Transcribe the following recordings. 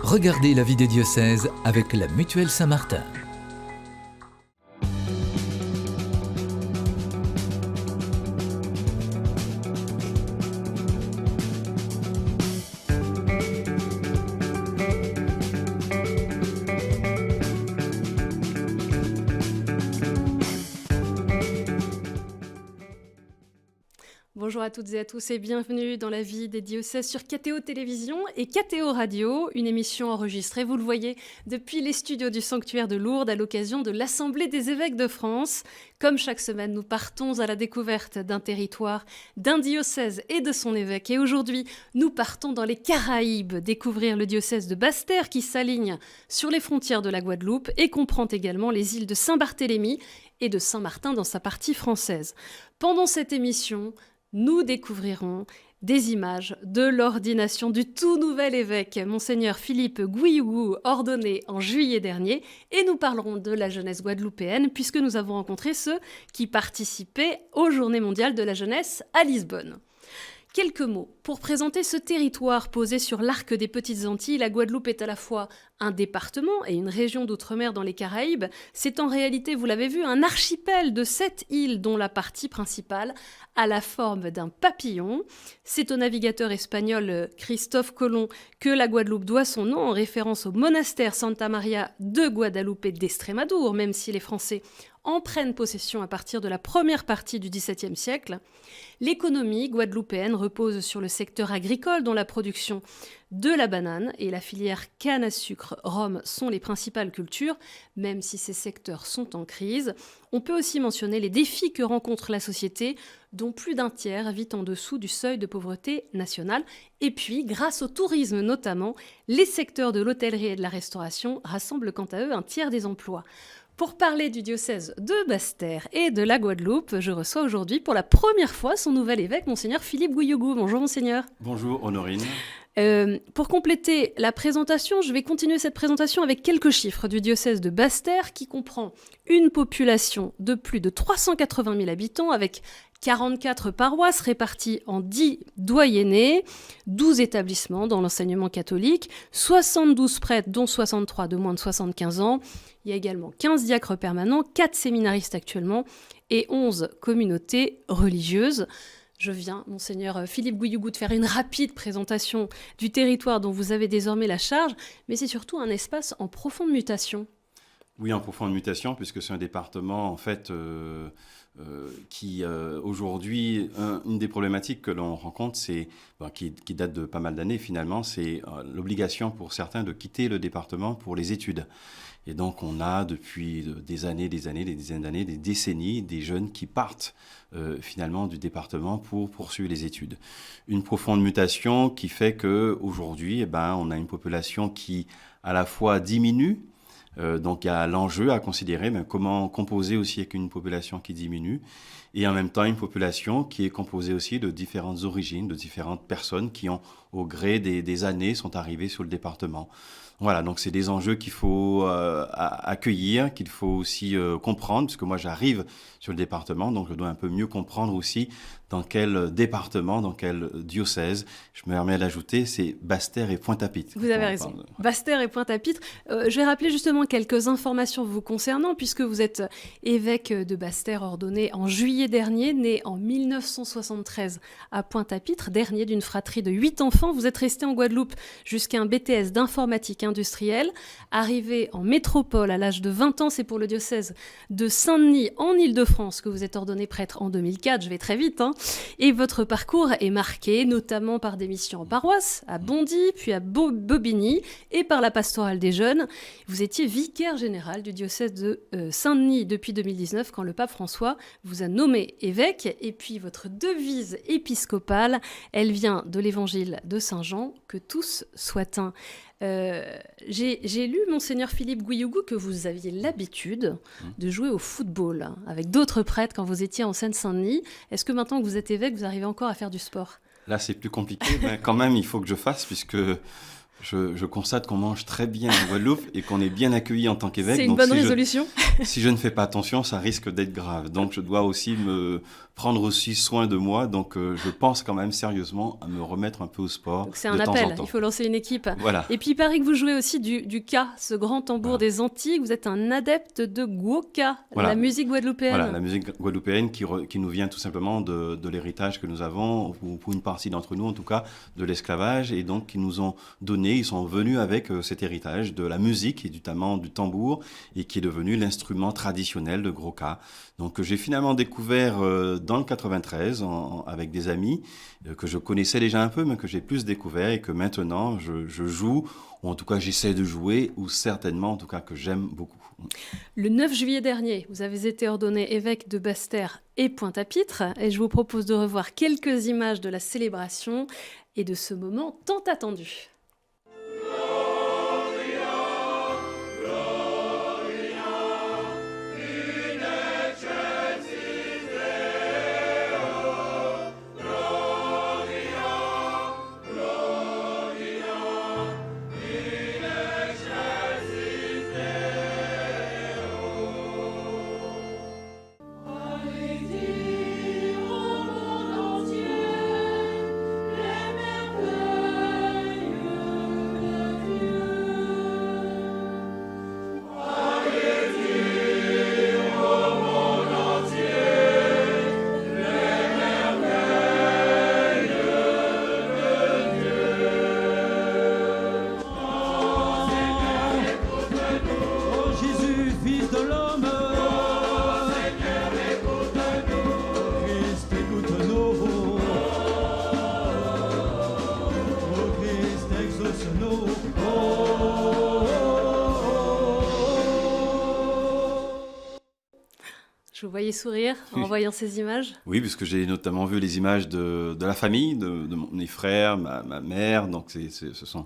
Regardez la vie des diocèses avec la Mutuelle Saint-Martin. Bonjour à toutes et à tous et bienvenue dans la vie des diocèses sur KTO Télévision et KTO Radio, une émission enregistrée, vous le voyez, depuis les studios du sanctuaire de Lourdes à l'occasion de l'Assemblée des évêques de France. Comme chaque semaine, nous partons à la découverte d'un territoire, d'un diocèse et de son évêque. Et aujourd'hui, nous partons dans les Caraïbes, découvrir le diocèse de Basse-Terre qui s'aligne sur les frontières de la Guadeloupe et comprend également les îles de Saint-Barthélemy et de Saint-Martin dans sa partie française. Pendant cette émission, nous découvrirons des images de l'ordination du tout nouvel évêque, Monseigneur Philippe Gouillougou, ordonné en juillet dernier, et nous parlerons de la jeunesse guadeloupéenne, puisque nous avons rencontré ceux qui participaient aux Journées mondiales de la jeunesse à Lisbonne. Quelques mots pour présenter ce territoire posé sur l'arc des Petites Antilles. La Guadeloupe est à la fois un département et une région d'outre-mer dans les Caraïbes. C'est en réalité, vous l'avez vu, un archipel de 7 îles dont la partie principale a la forme d'un papillon. C'est au navigateur espagnol Christophe Colomb que la Guadeloupe doit son nom en référence au monastère Santa Maria de Guadalupe d'Estrémadour, même si les Français en prennent possession à partir de la première partie du XVIIe siècle. L'économie guadeloupéenne repose sur le secteur agricole dont la production de la banane et la filière canne à sucre rhum sont les principales cultures, même si ces secteurs sont en crise. On peut aussi mentionner les défis que rencontre la société, dont plus d'un tiers vit en dessous du seuil de pauvreté nationale. Et puis, grâce au tourisme notamment, les secteurs de l'hôtellerie et de la restauration rassemblent quant à eux un tiers des emplois. Pour parler du diocèse de Basse-Terre et de la Guadeloupe, je reçois aujourd'hui pour la première fois son nouvel évêque, Monseigneur Philippe Gouillougou. Bonjour Monseigneur. Bonjour Honorine. Pour compléter la présentation, je vais continuer cette présentation avec quelques chiffres du diocèse de Basse-Terre qui comprend une population de plus de 380 000 habitants avec 44 paroisses réparties en 10 doyennés, 12 établissements dans l'enseignement catholique, 72 prêtres dont 63 de moins de 75 ans. Il y a également 15 diacres permanents, 4 séminaristes actuellement et 11 communautés religieuses. Je viens, Monseigneur Philippe Gouillougou, de faire une rapide présentation du territoire dont vous avez désormais la charge, mais c'est surtout un espace en profonde mutation. Oui, en profonde mutation, puisque c'est un département, en fait, qui, aujourd'hui, une des problématiques que l'on rencontre, c'est, qui date de pas mal d'années finalement, c'est l'obligation pour certains de quitter le département pour les études. Et donc, on a depuis des années, des dizaines d'années, des décennies, des jeunes qui partent finalement du département pour poursuivre les études. Une profonde mutation qui fait qu'aujourd'hui, on a une population qui, à la fois, diminue. Donc, il y a l'enjeu à considérer, comment composer aussi avec une population qui diminue, et en même temps une population qui est composée aussi de différentes origines, de différentes personnes qui ont, au gré des années, sont arrivées sur le département. Voilà, donc c'est des enjeux qu'il faut accueillir, qu'il faut aussi comprendre, parce que moi j'arrive sur le département, donc je dois un peu mieux comprendre aussi dans quel département, dans quel diocèse. Je me permets d'ajouter, c'est Basse-Terre et Pointe-à-Pitre. Vous avez raison, Basse-Terre et Pointe-à-Pitre. Je vais rappeler justement quelques informations vous concernant, puisque vous êtes évêque de Basse-Terre ordonné en juillet dernier, né en 1973 à Pointe-à-Pitre, dernier d'une fratrie de 8 enfants. Vous êtes resté en Guadeloupe jusqu'à un BTS d'informatique industrielle. Arrivé en métropole à l'âge de 20 ans, c'est pour le diocèse de Saint-Denis en Île-de-France que vous êtes ordonné prêtre en 2004. Je vais très vite, Et votre parcours est marqué notamment par des missions en paroisse, à Bondy, puis à Bobigny, et par la pastorale des jeunes. Vous étiez vicaire général du diocèse de Saint-Denis depuis 2019, quand le pape François vous a nommé évêque. Et puis votre devise épiscopale, elle vient de l'évangile de Saint Jean, que tous soient un. J'ai lu, Monseigneur Philippe Gouillougou, que vous aviez l'habitude de jouer au football avec d'autres prêtres quand vous étiez en Seine-Saint-Denis. Est-ce que maintenant que vous êtes évêque, vous arrivez encore à faire du sport ? Là, c'est plus compliqué, mais quand même, il faut que je fasse, puisque Je constate qu'on mange très bien en Guadeloupe et qu'on est bien accueilli en tant qu'évêque. C'est une bonne résolution. Si je ne fais pas attention, ça risque d'être grave. Donc, je dois aussi me prendre aussi soin de moi. Donc, je pense quand même sérieusement à me remettre un peu au sport. Donc c'est un appel, il faut lancer une équipe. Voilà. Et puis, il paraît que vous jouez aussi du ka, ce grand tambour des Antilles. Vous êtes un adepte de guoka, la musique guadeloupéenne. Voilà, la musique guadeloupéenne qui nous vient tout simplement de l'héritage que nous avons, ou pour une partie d'entre nous en tout cas, de l'esclavage. Et donc, qui nous ont donné, ils sont venus avec cet héritage de la musique et notamment du tambour, et qui est devenu l'instrument traditionnel de Gros-Ka. Donc j'ai finalement découvert dans le 93 avec des amis que je connaissais déjà un peu, mais que j'ai plus découvert et que maintenant je joue, ou en tout cas j'essaie de jouer, ou certainement en tout cas que j'aime beaucoup. Le 9 juillet dernier, vous avez été ordonné évêque de Basse-Terre et Pointe-à-Pitre, et je vous propose de revoir quelques images de la célébration et de ce moment tant attendu. Je vous voyais sourire en voyant ces images. Oui, puisque j'ai notamment vu les images de la famille, de mes frères, ma mère. Donc, ce sont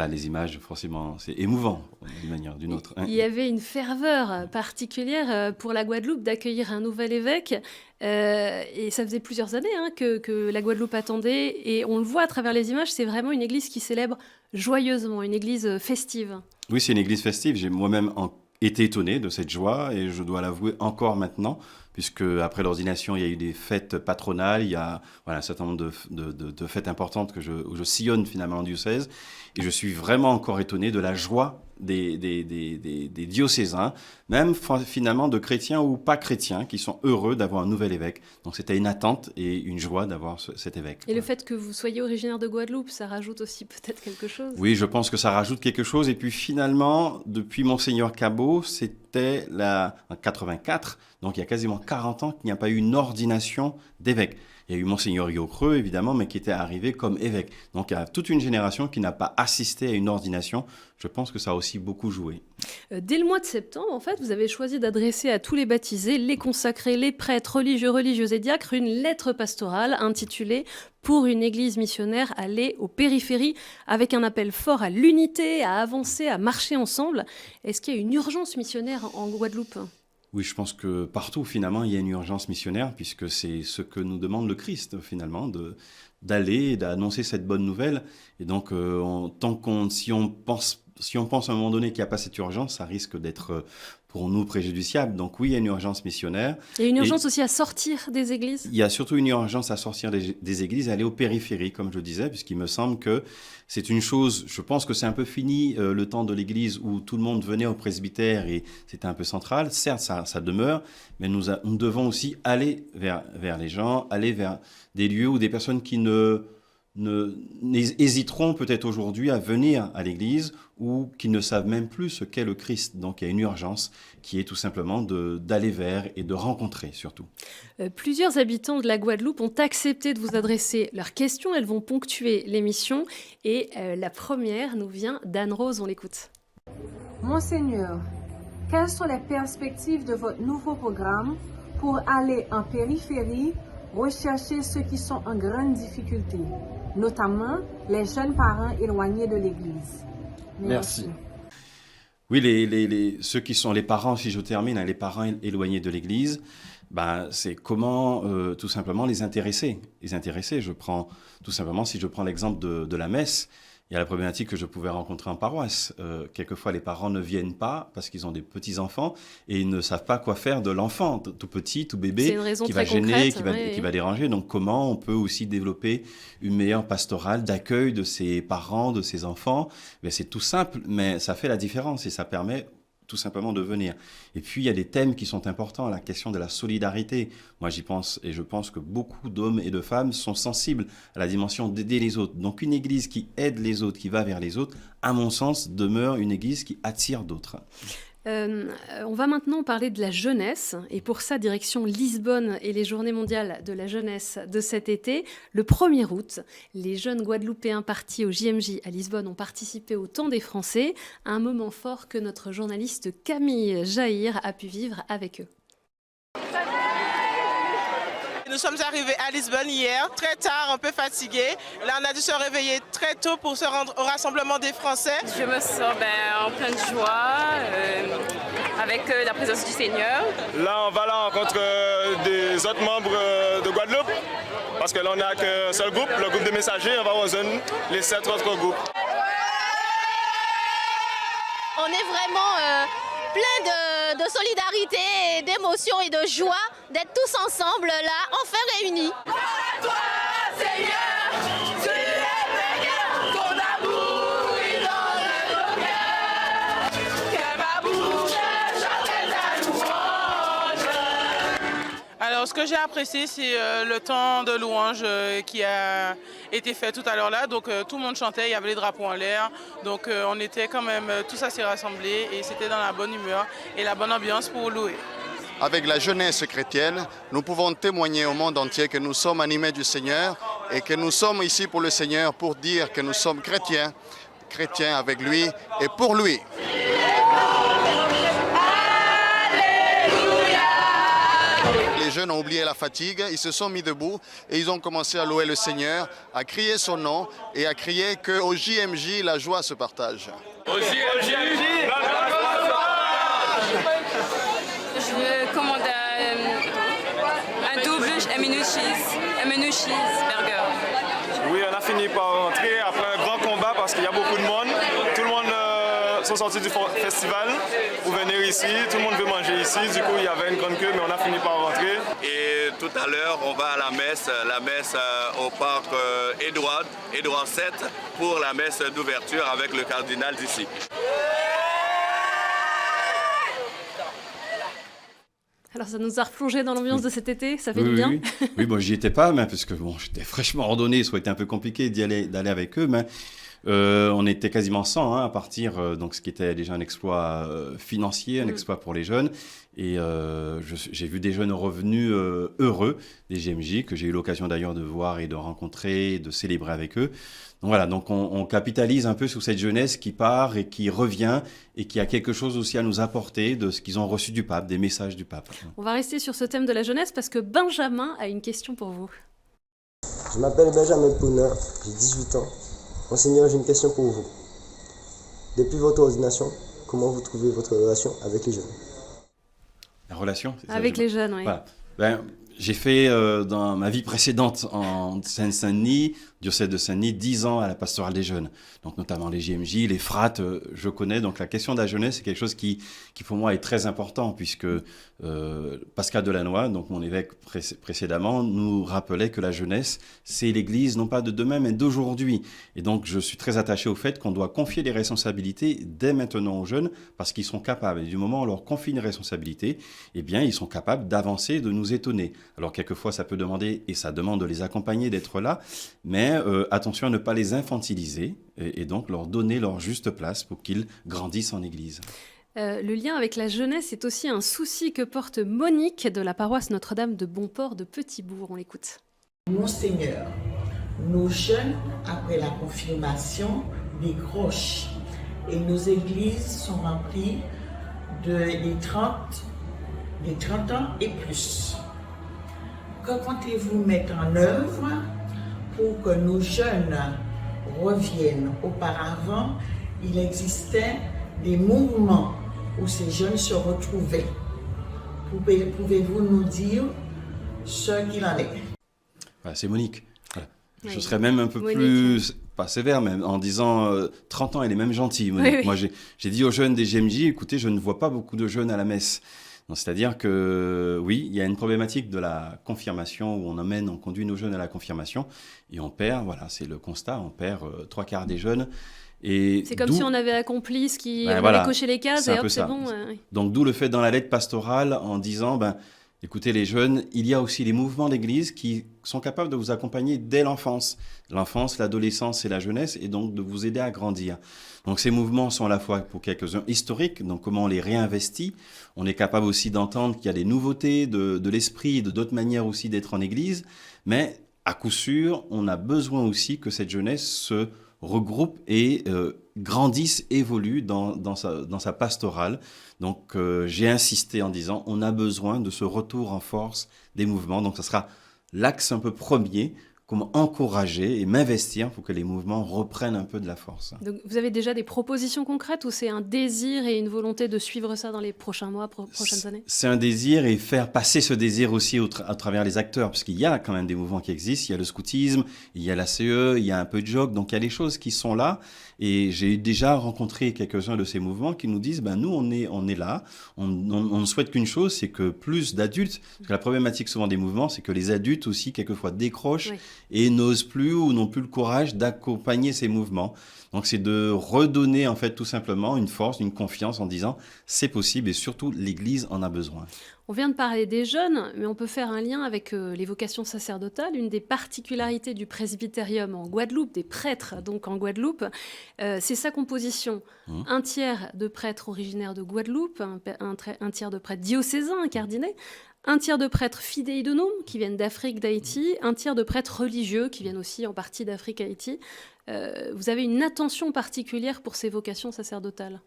les images, forcément, c'est émouvant d'une manière ou d'une autre. Il y avait une ferveur particulière pour la Guadeloupe d'accueillir un nouvel évêque. Et ça faisait plusieurs années que la Guadeloupe attendait. Et on le voit à travers les images, c'est vraiment une église qui célèbre joyeusement, une église festive. Oui, c'est une église festive. J'ai moi-même été étonné de cette joie, et je dois l'avouer encore maintenant, puisque après l'ordination, il y a eu des fêtes patronales, il y a un certain nombre de fêtes importantes où je sillonne finalement en diocèse, et je suis vraiment encore étonné de la joie des diocésains, même finalement de chrétiens ou pas chrétiens, qui sont heureux d'avoir un nouvel évêque. Donc c'était une attente et une joie d'avoir cet évêque. Et le fait que vous soyez originaire de Guadeloupe, ça rajoute aussi peut-être quelque chose? Oui, je pense que ça rajoute quelque chose. Et puis finalement, depuis Monseigneur Cabot, c'était en 84, donc il y a quasiment 40 ans qu'il n'y a pas eu une ordination d'évêque. Il y a eu Monseigneur Yocreux, évidemment, mais qui était arrivé comme évêque. Donc, il y a toute une génération qui n'a pas assisté à une ordination. Je pense que ça a aussi beaucoup joué. Dès le mois de septembre, en fait, vous avez choisi d'adresser à tous les baptisés, les consacrés, les prêtres, religieux, religieuses et diacres, une lettre pastorale intitulée « Pour une église missionnaire, aller aux périphéries », avec un appel fort à l'unité, à avancer, à marcher ensemble. Est-ce qu'il y a une urgence missionnaire en Guadeloupe ? Oui, je pense que partout, finalement, il y a une urgence missionnaire, puisque c'est ce que nous demande le Christ, finalement, d'aller et d'annoncer cette bonne nouvelle. Et donc, si on pense à un moment donné qu'il n'y a pas cette urgence, ça risque d'être pour nous préjudiciable. Donc oui, il y a une urgence missionnaire. Il y a une urgence aussi à sortir des églises. Il y a surtout une urgence à sortir des églises, aller aux périphéries, comme je le disais, puisqu'il me semble que c'est une chose, je pense que c'est un peu fini le temps de l'église où tout le monde venait au presbytère et c'était un peu central. Certes, ça demeure, mais nous devons aussi aller vers les gens, aller vers des lieux où des personnes qui hésiteront peut-être aujourd'hui à venir à l'église ou qui ne savent même plus ce qu'est le Christ. Donc il y a une urgence qui est tout simplement d'aller vers et de rencontrer surtout. Plusieurs habitants de la Guadeloupe ont accepté de vous adresser leurs questions. Elles vont ponctuer l'émission. Et la première nous vient d'Anne-Rose, on l'écoute. Monseigneur, quelles sont les perspectives de votre nouveau programme pour aller en périphérie rechercher ceux qui sont en grande difficulté, notamment les jeunes parents éloignés de l'Église? Merci. Oui, ceux qui sont les parents, si je termine, les parents éloignés de l'Église, c'est comment tout simplement les intéresser. Si je prends l'exemple de la messe, Il y a la problématique que je pouvais rencontrer en paroisse. Quelquefois, les parents ne viennent pas parce qu'ils ont des petits-enfants et ils ne savent pas quoi faire de l'enfant, tout petit, tout bébé, qui va gêner, qui va déranger. Donc, comment on peut aussi développer une meilleure pastorale d'accueil de ses parents, de ses enfants? C'est tout simple, mais ça fait la différence et ça permet tout simplement de venir. Et puis, il y a des thèmes qui sont importants, la question de la solidarité. Moi, j'y pense et je pense que beaucoup d'hommes et de femmes sont sensibles à la dimension d'aider les autres. Donc, une église qui aide les autres, qui va vers les autres, à mon sens, demeure une église qui attire d'autres. On va maintenant parler de la jeunesse et pour ça, direction Lisbonne et les Journées mondiales de la jeunesse de cet été. Le 1er août, les jeunes Guadeloupéens partis au JMJ à Lisbonne ont participé au Temps des Français, un moment fort que notre journaliste Camille Jaïr a pu vivre avec eux. Nous sommes arrivés à Lisbonne hier, très tard, un peu fatigués. Là, on a dû se réveiller très tôt pour se rendre au rassemblement des Français. Je me sens en pleine joie, avec la présence du Seigneur. Là, on va à la rencontre des autres membres de Guadeloupe, parce que là, on n'a qu'un seul groupe, le groupe des messagers. On va rejoindre les 7 autres groupes. On est vraiment plein de solidarité, et d'émotion et de joie d'être tous ensemble là, enfin réunis. À toi, Seigneur, tu es vainqueur, ton amour est dans le cœur. Que ma bouche chante ta louange. Alors, ce que j'ai apprécié, c'est le temps de louange qui a été fait tout à l'heure là. Donc, tout le monde chantait, il y avait les drapeaux en l'air. Donc, on était quand même tous assez rassemblés et c'était dans la bonne humeur et la bonne ambiance pour louer. Avec la jeunesse chrétienne, nous pouvons témoigner au monde entier que nous sommes animés du Seigneur et que nous sommes ici pour le Seigneur pour dire que nous sommes chrétiens, chrétiens avec lui et pour lui. Les jeunes ont oublié la fatigue, ils se sont mis debout et ils ont commencé à louer le Seigneur, à crier son nom et à crier qu'au JMJ, la joie se partage. Au JMJ, Je commande un double, un menu cheeseburger. Oui, on a fini par rentrer après un grand combat parce qu'il y a beaucoup de monde. Tout le monde sont sortis du festival pour venir ici. Tout le monde veut manger ici. Du coup, il y avait une grande queue, mais on a fini par rentrer. Et tout à l'heure, on va à la messe au parc Édouard VII pour la messe d'ouverture avec le cardinal d'ici. Alors ça nous a replongé dans l'ambiance de cet été, ça fait du bien. Oui, bon, j'y étais pas, mais parce que bon, j'étais fraîchement ordonné, ça aurait été un peu compliqué d'aller avec eux, mais on était quasiment 100 à partir, donc ce qui était déjà un exploit financier, un exploit pour les jeunes. Et j'ai vu des jeunes revenus heureux, des JMJ, que j'ai eu l'occasion d'ailleurs de voir et de rencontrer, de célébrer avec eux. Donc voilà, donc on capitalise un peu sur cette jeunesse qui part et qui revient et qui a quelque chose aussi à nous apporter de ce qu'ils ont reçu du pape, des messages du pape. On va rester sur ce thème de la jeunesse parce que Benjamin a une question pour vous. Je m'appelle Benjamin Pouna, j'ai 18 ans. Monseigneur, j'ai une question pour vous. Depuis votre ordination, comment vous trouvez votre relation avec les jeunes? La relation avec les jeunes, oui. Voilà. J'ai fait dans ma vie précédente en Seine-Saint-Denis, diocèse de Saint-Denis, 10 ans à la pastorale des jeunes. Donc notamment les JMJ, les frates, je connais. Donc la question de la jeunesse, c'est quelque chose qui pour moi est très important puisque Pascal Delannoy, donc mon évêque précédemment, nous rappelait que la jeunesse, c'est l'église non pas de demain mais d'aujourd'hui. Et donc je suis très attaché au fait qu'on doit confier des responsabilités dès maintenant aux jeunes parce qu'ils sont capables. Et du moment où on leur confie une responsabilité, eh bien ils sont capables d'avancer, de nous étonner. Alors quelquefois ça peut demander, et ça demande de les accompagner, d'être là, mais attention à ne pas les infantiliser et donc leur donner leur juste place pour qu'ils grandissent en Église. Le lien avec la jeunesse est aussi un souci que porte Monique de la paroisse Notre-Dame de Bonport de Petit-Bourg. On l'écoute. Monseigneur, nos jeunes, après la confirmation, décrochent et nos églises sont remplies des 30 ans et plus. Que comptez-vous mettre en œuvre pour que nos jeunes reviennent? Auparavant, il existait des mouvements où ces jeunes se retrouvaient. Pouvez-vous nous dire ce qu'il en est? Voilà, c'est Monique. Voilà. Je serais même un peu plus pas sévère, mais en disant 30 ans, elle est même gentille. Oui. Moi, j'ai dit aux jeunes des GMJ, écoutez, je ne vois pas beaucoup de jeunes à la messe. Donc, c'est-à-dire que, oui, il y a une problématique de la confirmation où on conduit nos jeunes à la confirmation et on perd, voilà, c'est le constat, on perd 3/4 des jeunes. Et c'est comme si on avait accompli ce qui... on voilà, avait coché les cases et hop, c'est bon. Oui. Donc, d'où le fait dans la lettre pastorale en disant, écoutez les jeunes, il y a aussi les mouvements d'Église qui sont capables de vous accompagner dès l'enfance, l'adolescence et la jeunesse, et donc de vous aider à grandir. Donc ces mouvements sont à la fois pour quelques-uns historiques, donc comment on les réinvestit. On est capable aussi d'entendre qu'il y a des nouveautés de l'esprit, de d'autres manières aussi d'être en Église, mais à coup sûr, on a besoin aussi que cette jeunesse se regroupe et grandisse, évolue dans sa pastorale. Donc j'ai insisté en disant on a besoin de ce retour en force des mouvements. Donc ça sera l'axe un peu premier, comment encourager et m'investir pour que les mouvements reprennent un peu de la force. Donc vous avez déjà des propositions concrètes ou c'est un désir et une volonté de suivre ça dans les prochains mois, prochaines années? C'est un désir et faire passer ce désir aussi à travers les acteurs, parce qu'il y a quand même des mouvements qui existent. Il y a le scoutisme, il y a la CE, il y a un peu de jog, donc il y a des choses qui sont là. Et j'ai déjà rencontré quelques-uns de ces mouvements qui nous disent, nous, on est là, on ne souhaite qu'une chose, c'est que plus d'adultes, parce que la problématique souvent des mouvements, c'est que les adultes aussi, quelquefois, décrochent et n'osent plus ou n'ont plus le courage d'accompagner ces mouvements. Donc, c'est de redonner, en fait, tout simplement une force, une confiance en disant, c'est possible et surtout, l'Église en a besoin. On vient de parler des jeunes, mais on peut faire un lien avec les vocations sacerdotales. Une des particularités du presbytérium en Guadeloupe, des prêtres donc en Guadeloupe, c'est sa composition. Un tiers de prêtres originaires de Guadeloupe, un tiers de prêtres diocésains incardinés, un tiers de prêtres fidei donum qui viennent d'Afrique, d'Haïti, un tiers de prêtres religieux qui viennent aussi en partie d'Afrique, Haïti. Vous avez une attention particulière pour ces vocations sacerdotales?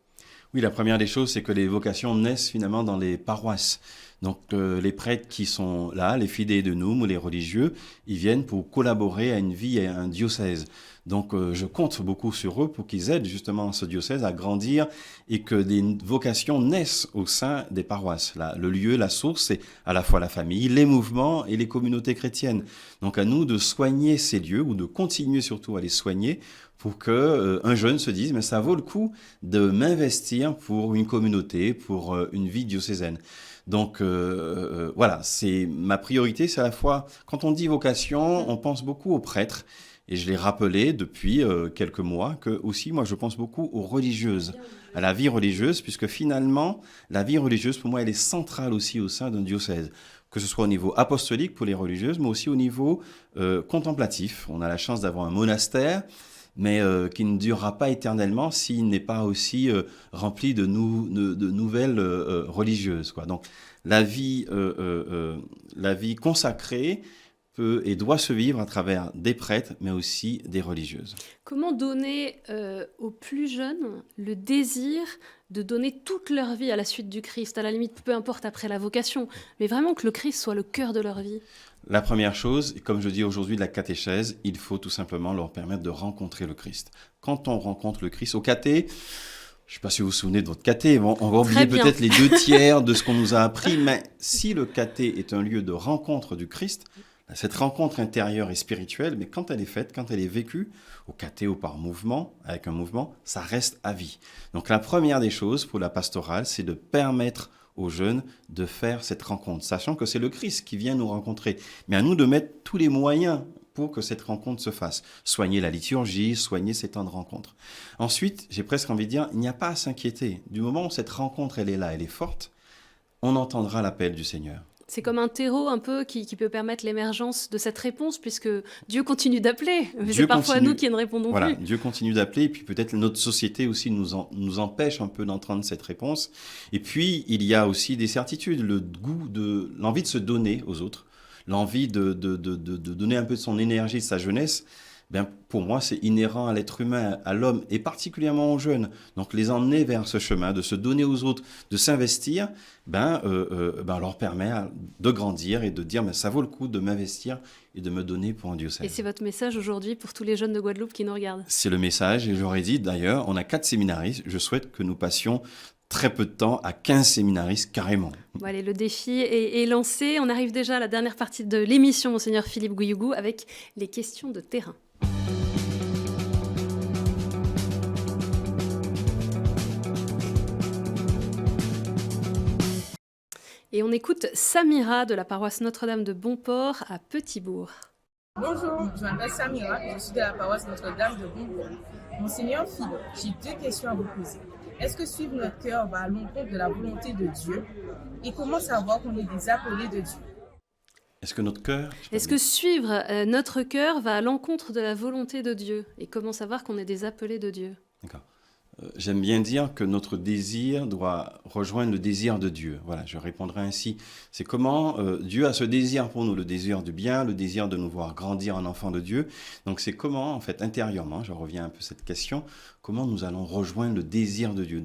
Oui, la première des choses, c'est que les vocations naissent finalement dans les paroisses. Donc les prêtres qui sont là, les fidei donum ou les religieux, ils viennent pour collaborer à une vie et à un diocèse. Donc je compte beaucoup sur eux pour qu'ils aident justement ce diocèse à grandir et que des vocations naissent au sein des paroisses. Là, le lieu, la source, c'est à la fois la famille, les mouvements et les communautés chrétiennes. Donc à nous de soigner ces lieux ou de continuer surtout à les soigner pour qu'un jeune se dise, mais ça vaut le coup de m'investir pour une communauté, pour une vie diocésaine. Donc voilà, c'est ma priorité, c'est à la fois, quand on dit vocation, on pense beaucoup aux prêtres. Et je l'ai rappelé depuis quelques mois que aussi, moi, je pense beaucoup aux religieuses, à la vie religieuse, puisque finalement, la vie religieuse, pour moi, elle est centrale aussi au sein d'un diocèse, que ce soit au niveau apostolique pour les religieuses, mais aussi au niveau contemplatif. On a la chance d'avoir un monastère, mais qui ne durera pas éternellement s'il n'est pas aussi rempli de nouvelles religieuses, quoi. Donc, la vie consacrée peut et doit se vivre à travers des prêtres, mais aussi des religieuses. Comment donner aux plus jeunes le désir de donner toute leur vie à la suite du Christ, à la limite, peu importe après la vocation, mais vraiment que le Christ soit le cœur de leur vie? La première chose, comme je dis aujourd'hui de la catéchèse, il faut tout simplement leur permettre de rencontrer le Christ. Quand on rencontre le Christ au caté, je ne sais pas si vous vous souvenez de votre caté, on va oublier peut-être les 2 tiers de ce qu'on nous a appris, mais si le caté est un lieu de rencontre du Christ, cette rencontre intérieure et spirituelle, mais quand elle est faite, quand elle est vécue, au caté ou par mouvement, avec un mouvement, ça reste à vie. Donc la première des choses pour la pastorale, c'est de permettre aux jeunes de faire cette rencontre, sachant que c'est le Christ qui vient nous rencontrer. Mais à nous de mettre tous les moyens pour que cette rencontre se fasse. Soigner la liturgie, soigner ces temps de rencontre. Ensuite, j'ai presque envie de dire, il n'y a pas à s'inquiéter. Du moment où cette rencontre, elle est là, elle est forte, on entendra l'appel du Seigneur. C'est comme un terreau un peu qui peut permettre l'émergence de cette réponse, puisque Dieu continue d'appeler. Mais c'est parfois nous qui ne répondons plus. Dieu continue d'appeler, et puis peut-être notre société aussi nous empêche un peu d'entendre cette réponse. Et puis, il y a aussi des certitudes, l'envie de se donner aux autres, l'envie de donner un peu de son énergie, de sa jeunesse. Pour moi, c'est inhérent à l'être humain, à l'homme, et particulièrement aux jeunes. Donc, les emmener vers ce chemin, de se donner aux autres, de s'investir, leur permet de grandir et de dire ça vaut le coup de m'investir et de me donner pour un diocèse. Et c'est votre message aujourd'hui pour tous les jeunes de Guadeloupe qui nous regardent? C'est le message, et j'aurais dit d'ailleurs, on a 4 séminaristes, je souhaite que nous passions très peu de temps à 15 séminaristes carrément. Bon, allez, le défi est lancé. On arrive déjà à la dernière partie de l'émission, Monseigneur Philippe Gouillougou, avec les questions de terrain. Et on écoute Samira de la paroisse Notre-Dame de Bonport à Petit-Bourg. Bonjour, je m'appelle Samira, je suis de la paroisse Notre-Dame de Bonport. Monseigneur Philo, j'ai 2 questions à vous poser. Est-ce que suivre notre cœur va à l'encontre de la volonté de Dieu? Et comment savoir qu'on est des appelés de Dieu? Est-ce que notre cœur... Est-ce que suivre notre cœur va à l'encontre de la volonté de Dieu? Et comment savoir qu'on est des appelés de Dieu? D'accord. J'aime bien dire que notre désir doit rejoindre le désir de Dieu. Voilà, je répondrai ainsi. C'est comment Dieu a ce désir pour nous, le désir du bien, le désir de nous voir grandir en enfants de Dieu. Donc c'est comment, en fait, intérieurement, je reviens un peu à cette question, comment nous allons rejoindre le désir de Dieu.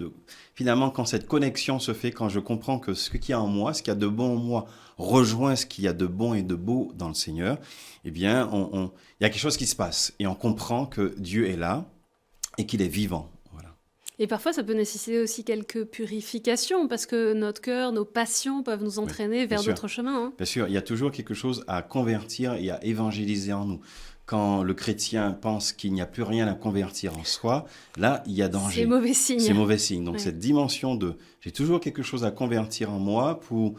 Finalement, quand cette connexion se fait, quand je comprends que ce qu'il y a en moi, ce qu'il y a de bon en moi, rejoint ce qu'il y a de bon et de beau dans le Seigneur, eh bien, il y a quelque chose qui se passe. Et on comprend que Dieu est là et qu'il est vivant. Et parfois, ça peut nécessiter aussi quelques purifications, parce que notre cœur, nos passions peuvent nous entraîner vers d'autres chemins. Hein. Bien sûr, il y a toujours quelque chose à convertir et à évangéliser en nous. Quand le chrétien pense qu'il n'y a plus rien à convertir en soi, là, il y a danger. C'est mauvais signe. C'est mauvais signe. Donc cette dimension de « j'ai toujours quelque chose à convertir en moi pour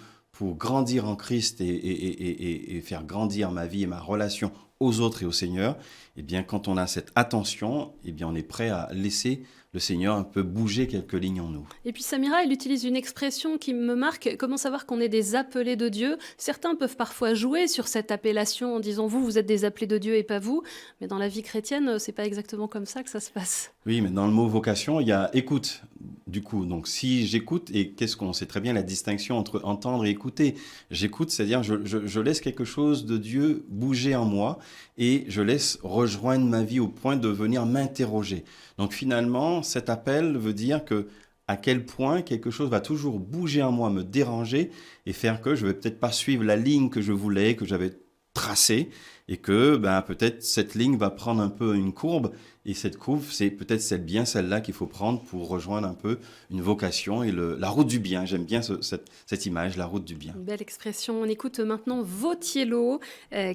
grandir en Christ et faire grandir ma vie et ma relation aux autres et au Seigneur », eh bien, quand on a cette attention, eh bien, on est prêt à laisser le Seigneur un peu bouger quelques lignes en nous. Et puis Samira, elle utilise une expression qui me marque. Comment savoir qu'on est des appelés de Dieu? Certains peuvent parfois jouer sur cette appellation en disant vous êtes des appelés de Dieu et pas vous. Mais dans la vie chrétienne, c'est pas exactement comme ça que ça se passe. Oui, mais dans le mot vocation, il y a écoute. Du coup, donc si j'écoute, et qu'est-ce qu'on sait très bien la distinction entre entendre et écouter. J'écoute, c'est-à-dire je laisse quelque chose de Dieu bouger en moi et je laisse rejoindre ma vie au point de venir m'interroger. Donc finalement, cet appel veut dire que à quel point quelque chose va toujours bouger en moi, me déranger et faire que je vais peut-être pas suivre la ligne que je voulais, que j'avais tracée, et que peut-être cette ligne va prendre un peu une courbe, et cette courbe, c'est peut-être celle-là qu'il faut prendre pour rejoindre un peu une vocation et la route du bien. J'aime bien cette image, la route du bien. Une belle expression. On écoute maintenant Vautiello,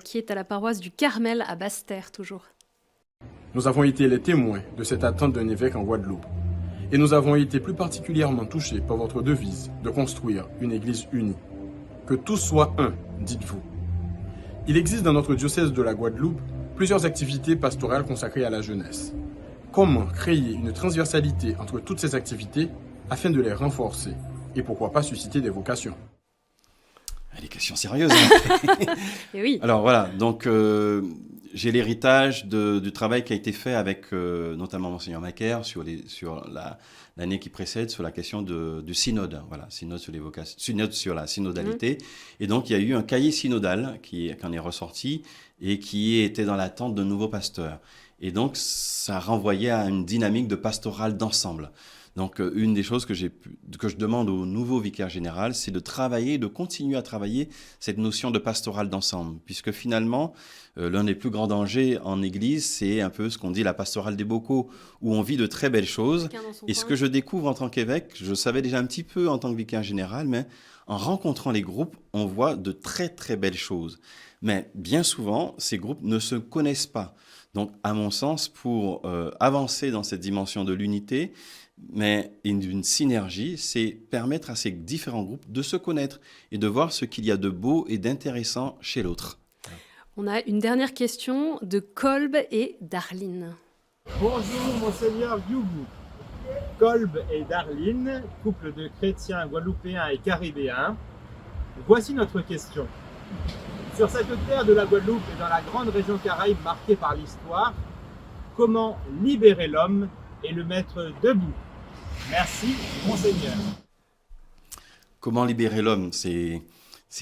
qui est à la paroisse du Carmel à Basse-Terre, toujours. Nous avons été les témoins de cette attente d'un évêque en Guadeloupe. Et nous avons été plus particulièrement touchés par votre devise de construire une église unie. Que tous soient un, dites-vous. Il existe dans notre diocèse de la Guadeloupe plusieurs activités pastorales consacrées à la jeunesse. Comment créer une transversalité entre toutes ces activités afin de les renforcer et pourquoi pas susciter des vocations? Des questions sérieuses. Hein. Et oui. Alors voilà, donc j'ai l'héritage du travail qui a été fait avec notamment Monseigneur Macaire sur l'année qui précède, sur la question du synode. Voilà, synode sur les vocations, synode sur la synodalité. Et donc il y a eu un cahier synodal qui en est ressorti et qui était dans l'attente d'un nouveau pasteur. Et donc ça renvoyait à une dynamique de pastorale d'ensemble. Donc, une des choses que je demande au nouveau vicaire général, c'est de continuer à travailler cette notion de pastorale d'ensemble. Puisque finalement, l'un des plus grands dangers en Église, c'est un peu ce qu'on dit la pastorale des bocaux, où on vit de très belles choses. Et ce que je découvre en tant qu'évêque, je savais déjà un petit peu en tant que vicaire général, mais en rencontrant les groupes, on voit de très très belles choses. Mais bien souvent, ces groupes ne se connaissent pas. Donc, à mon sens, pour avancer dans cette dimension de l'unité, mais d'une synergie, c'est permettre à ces différents groupes de se connaître et de voir ce qu'il y a de beau et d'intéressant chez l'autre. On a une dernière question de Kolb et Darline. Bonjour, Monseigneur Yougou. Kolb et Darline, couple de chrétiens guadeloupéens et caribéens. Voici notre question. Sur cette terre de la Guadeloupe et dans la grande région Caraïbe marquée par l'histoire, comment libérer l'homme et le mettre debout? Merci, Monseigneur. Comment libérer l'homme? C'est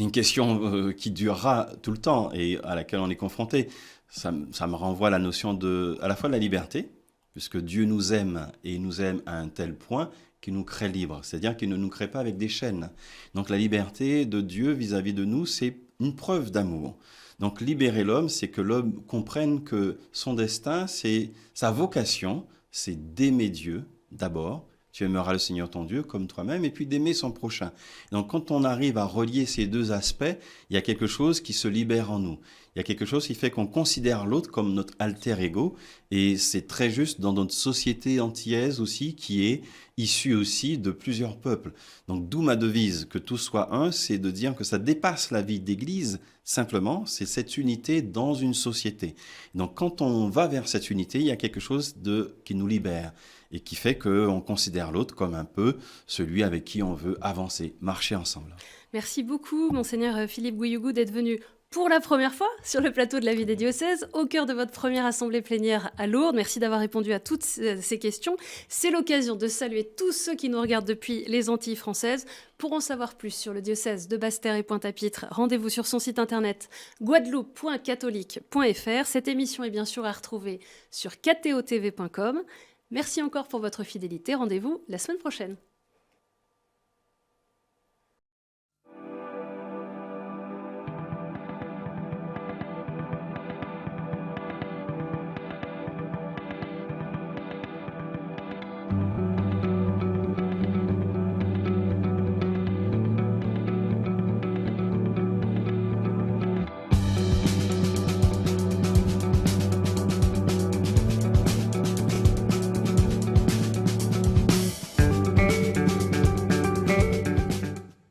une question qui durera tout le temps et à laquelle on est confronté. Ça me renvoie à la notion à la fois de la liberté, puisque Dieu nous aime et il nous aime à un tel point qu'il nous crée libres. C'est-à-dire qu'il ne nous crée pas avec des chaînes. Donc la liberté de Dieu vis-à-vis de nous, c'est une preuve d'amour. Donc libérer l'homme, c'est que l'homme comprenne que son destin, c'est sa vocation, c'est d'aimer Dieu d'abord. tu aimeras le Seigneur ton Dieu comme toi-même, et puis d'aimer son prochain. Donc quand on arrive à relier ces deux aspects, il y a quelque chose qui se libère en nous. Il y a quelque chose qui fait qu'on considère l'autre comme notre alter ego, et c'est très juste dans notre société antillaise aussi, qui est issue aussi de plusieurs peuples. Donc d'où ma devise, que tous soient un, c'est de dire que ça dépasse la vie d'église, simplement, c'est cette unité dans une société. Donc quand on va vers cette unité, il y a quelque chose qui nous libère, et qui fait qu'on considère l'autre comme un peu celui avec qui on veut avancer, marcher ensemble. Merci beaucoup, Monseigneur Philippe Gouillougou, d'être venu pour la première fois sur le plateau de la vie des diocèses, au cœur de votre première assemblée plénière à Lourdes. Merci d'avoir répondu à toutes ces questions. C'est l'occasion de saluer tous ceux qui nous regardent depuis les Antilles françaises. Pour en savoir plus sur le diocèse de Basse-Terre et Pointe-à-Pitre, rendez-vous sur son site internet guadeloupe.catholique.fr. Cette émission est bien sûr à retrouver sur kto-tv.com. Merci encore pour votre fidélité. Rendez-vous la semaine prochaine.